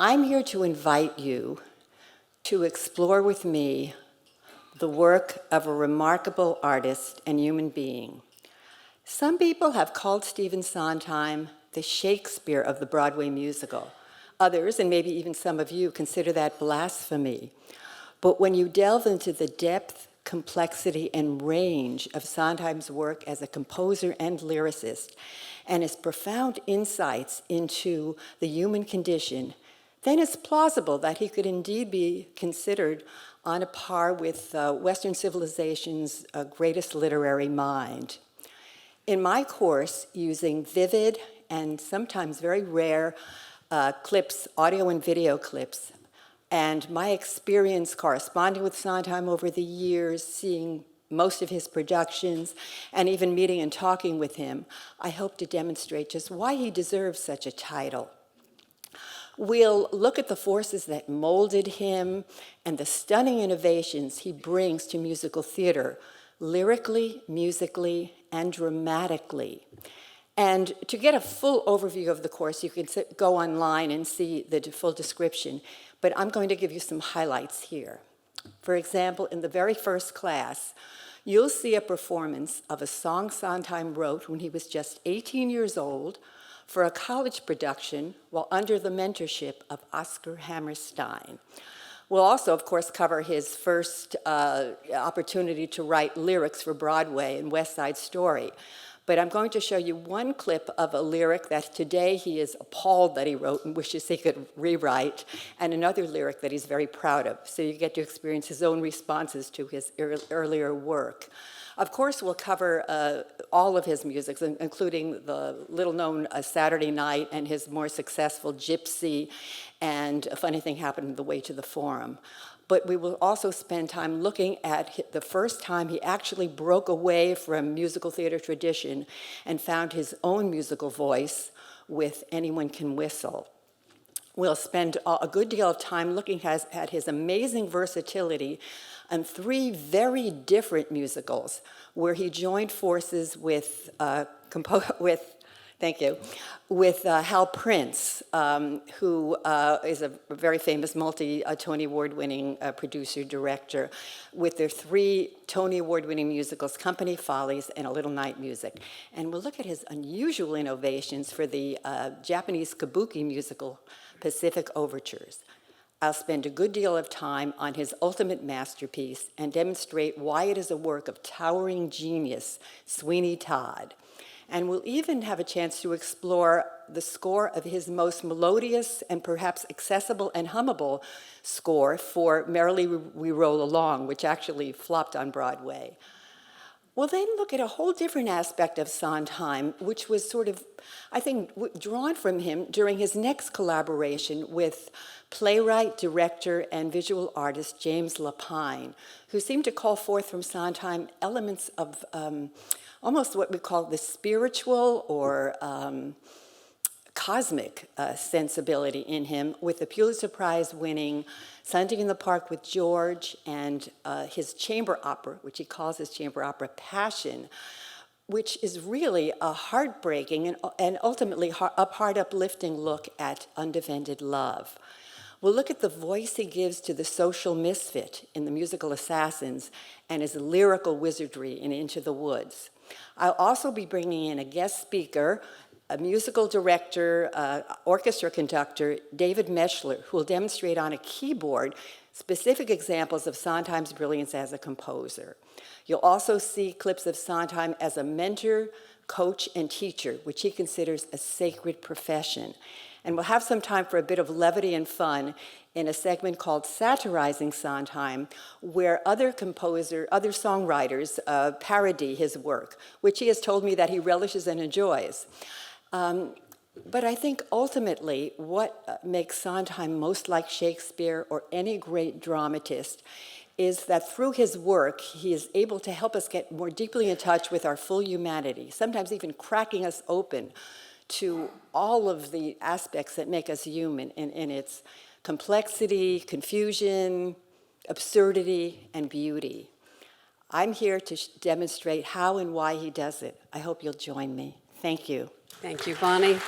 I'm here to invite you to explore with me the work of a remarkable artist and human being. Some people have called Stephen Sondheim the Shakespeare of the Broadway musical. Others, and maybe even some of you, consider that blasphemy. But when you delve into the depth, complexity, and range of Sondheim's work as a composer and lyricist, and his profound insights into the human condition, then it's plausible that he could indeed be considered on a par with Western civilization's greatest literary mind. In my course, using vivid and sometimes very rare clips, audio and video clips, and my experience corresponding with Sondheim over the years, seeing most of his productions, and even meeting and talking with him, I hope to demonstrate just why he deserves such a title. We'll look at the forces that molded him and the stunning innovations he brings to musical theater, lyrically, musically, and dramatically. And to get a full overview of the course, you can go online and see the full description, but I'm going to give you some highlights here. For example, in the very first class, you'll see a performance of a song Sondheim wrote when he was just 18 years old for a college production while under the mentorship of Oscar Hammerstein. We'll also, of course, cover his first opportunity to write lyrics for Broadway in West Side Story. But I'm going to show you one clip of a lyric that today he is appalled that he wrote and wishes he could rewrite, and another lyric that he's very proud of. So you get to experience his own responses to his earlier work. Of course, we'll cover all of his music, including the little-known Saturday Night and his more successful Gypsy, and A Funny Thing Happened on the Way to the Forum. But we will also spend time looking at the first time he actually broke away from musical theater tradition and found his own musical voice with Anyone Can Whistle. We'll spend a good deal of time looking at his amazing versatility on three very different musicals where he joined forces with Hal Prince, who is a very famous Tony Award-winning producer-director, with their three Tony Award-winning musicals, Company Follies and A Little Night Music. And we'll look at his unusual innovations for the Japanese kabuki musical, Pacific Overtures. I'll spend a good deal of time on his ultimate masterpiece and demonstrate why it is a work of towering genius, Sweeney Todd. And we'll even have a chance to explore the score of his most melodious and perhaps accessible and hummable score for Merrily We Roll Along, which actually flopped on Broadway. We'll then look at a whole different aspect of Sondheim, which was sort of, I think, drawn from him during his next collaboration with playwright, director, and visual artist James Lapine, who seemed to call forth from Sondheim elements of almost what we call the spiritual or cosmic sensibility in him, with the Pulitzer Prize-winning Sunday in the Park with George and his chamber opera, which he calls his chamber opera Passion, which is really a heartbreaking and ultimately a heart-uplifting look at undefended love. We'll look at the voice he gives to the social misfit in the musical Assassins and his lyrical wizardry in Into the Woods. I'll also be bringing in a guest speaker, a musical director, orchestra conductor, David Meschler, who will demonstrate on a keyboard specific examples of Sondheim's brilliance as a composer. You'll also see clips of Sondheim as a mentor, coach, and teacher, which he considers a sacred profession. And we'll have some time for a bit of levity and fun in a segment called Satirizing Sondheim, where other songwriters parody his work, which he has told me that he relishes and enjoys. But I think ultimately what makes Sondheim most like Shakespeare or any great dramatist is that through his work, he is able to help us get more deeply in touch with our full humanity, sometimes even cracking us open to all of the aspects that make us human in its complexity, confusion, absurdity, and beauty. I'm here to demonstrate how and why he does it. I hope you'll join me. Thank you. Thank you, Bonnie.